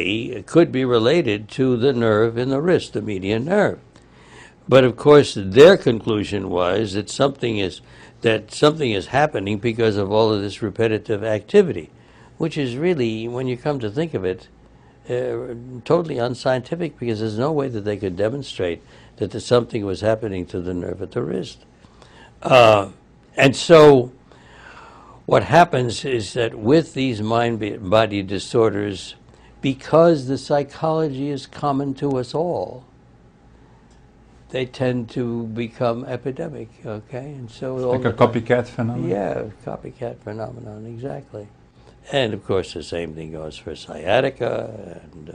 It could be related to the nerve in the wrist, the median nerve. But of course, their conclusion was that something is happening because of all of this repetitive activity, which is really, when you come to think of it, totally unscientific, because there's no way that they could demonstrate that something was happening to the nerve at the wrist. And so what happens is that with these mind-body disorders, because the psychology is common to us all, they tend to become epidemic, okay? And so like a copycat phenomenon? Yeah, copycat phenomenon, exactly. And of course the same thing goes for sciatica, and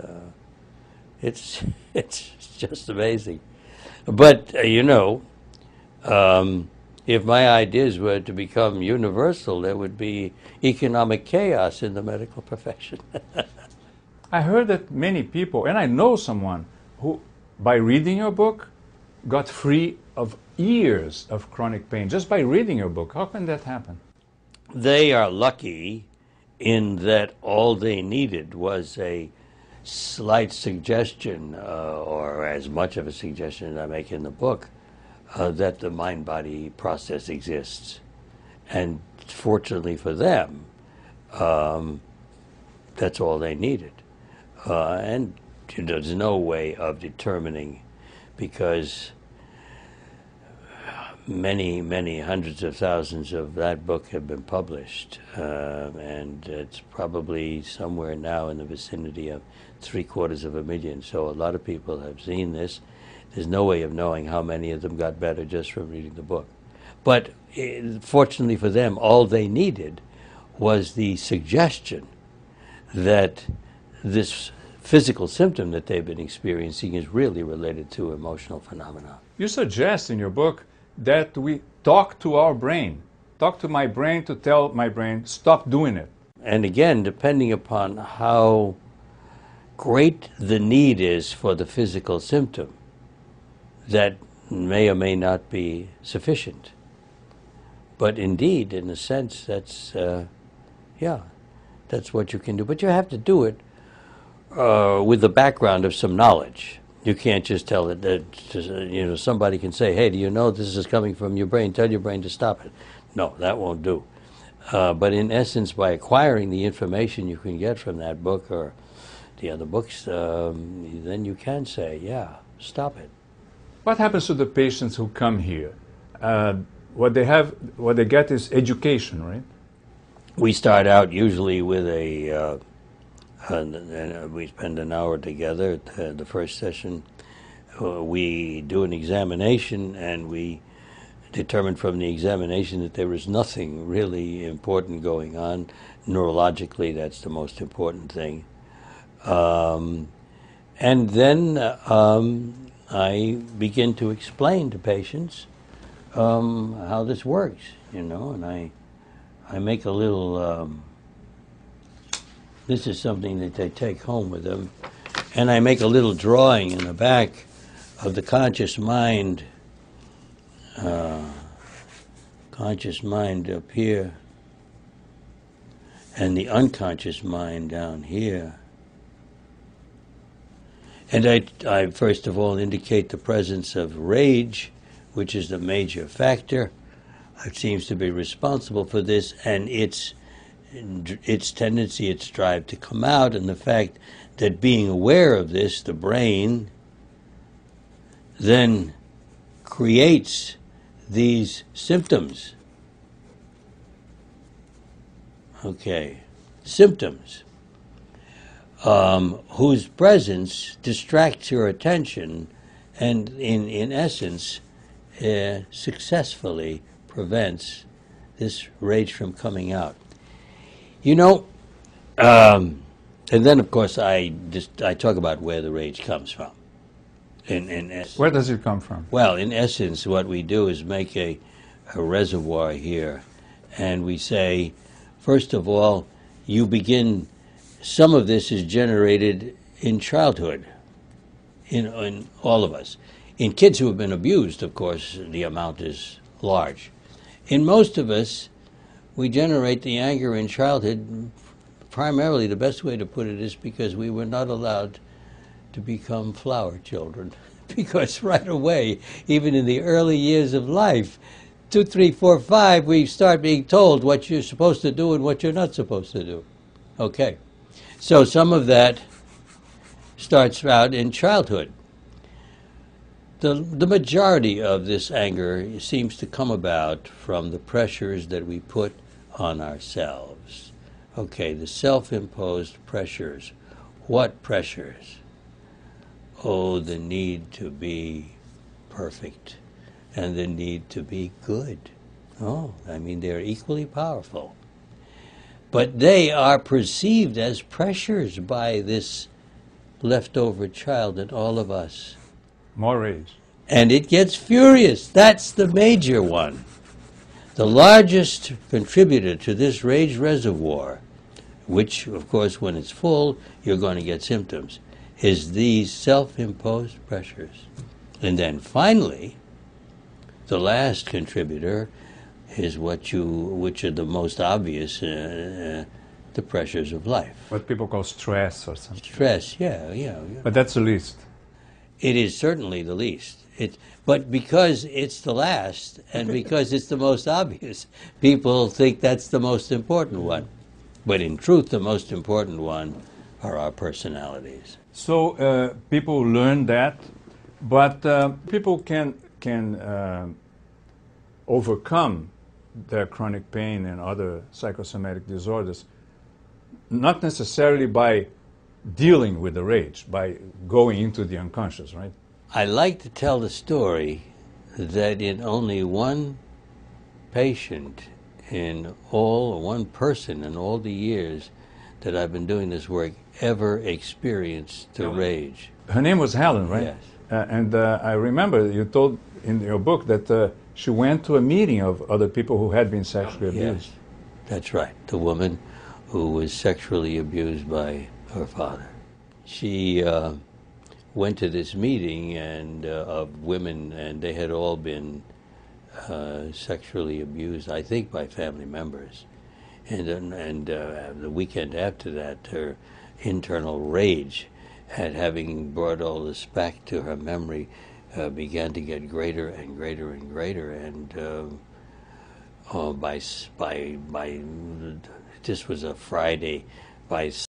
it's just amazing. But, if my ideas were to become universal, there would be economic chaos in the medical profession. I heard that many people, and I know someone who, by reading your book, got free of years of chronic pain just by reading your book. How can that happen? They are lucky in that all they needed was a slight suggestion, or as much of a suggestion as I make in the book, that the mind-body process exists. And fortunately for them, that's all they needed. And there's no way of determining, because many hundreds of thousands of that book have been published, and it's probably somewhere now in the vicinity of 750,000. So a lot of people have seen this. There's no way of knowing how many of them got better just from reading the book. But fortunately for them, all they needed was the suggestion that this physical symptom that they've been experiencing is really related to emotional phenomena. You suggest in your book that we talk to our brain, talk to my brain to tell my brain, stop doing it. And again, depending upon how great the need is for the physical symptom, that may or may not be sufficient. But indeed, in a sense, that's what you can do. But you have to do it with the background of some knowledge. You can't just tell it that, somebody can say, hey, do you know this is coming from your brain? Tell your brain to stop it. No, that won't do. But in essence, by acquiring the information you can get from that book or the other books, then you can say, yeah, stop it. What happens to the patients who come here? What they get is education, right? We start out usually with we spend an hour together at the first session. We do an examination, and we determine from the examination that there is nothing really important going on. Neurologically, that's the most important thing. And then I begin to explain to patients how this works, and I make a little, this is something that they take home with them, and I make a little drawing in the back of the conscious mind up here, and the unconscious mind down here. And I first of all indicate the presence of rage, which is the major factor. It seems to be responsible for this, and its tendency, its drive to come out, and the fact that being aware of this, the brain then creates these symptoms. Okay, symptoms. Whose presence distracts your attention and, in essence, successfully prevents this rage from coming out. And then, of course, I talk about where the rage comes from. Where does it come from? Well, in essence, what we do is make a reservoir here, and we say, first of all, you begin. Some of this is generated in childhood, in all of us. In kids who have been abused, of course, the amount is large. In most of us, we generate the anger in childhood primarily, the best way to put it is because we were not allowed to become flower children. Because right away, even in the early years of life, 2, 3, 4, 5, we start being told what you're supposed to do and what you're not supposed to do. Okay. So some of that starts out in childhood. The majority of this anger seems to come about from the pressures that we put on ourselves. Okay, the self-imposed pressures. What pressures? Oh, the need to be perfect and the need to be good. Oh, I mean, they're equally powerful. But they are perceived as pressures by this leftover child in all of us. More rage. And it gets furious. That's the major one. The largest contributor to this rage reservoir, which, of course, when it's full, you're going to get symptoms, is these self-imposed pressures. And then finally, the last contributor is which are the most obvious, the pressures of life. What people call stress or something. Stress, yeah. But that's the least. It is certainly the least. But because it's the last, and because it's the most obvious, people think that's the most important one. But in truth, the most important one are our personalities. So people learn that, but people can overcome their chronic pain and other psychosomatic disorders, not necessarily by dealing with the rage, by going into the unconscious, right? I like to tell the story that in only one patient one person in all the years that I've been doing this work ever experienced the rage. Her name was Helen, right? Yes. And I remember you told in your book that she went to a meeting of other people who had been sexually abused. Yes, that's right. The woman who was sexually abused by her father. She went to this meeting of women, and they had all been sexually abused, I think, by family members. And the weekend after that, her internal rage at having brought all this back to her memory began to get greater and greater and greater. And by this was a Friday. By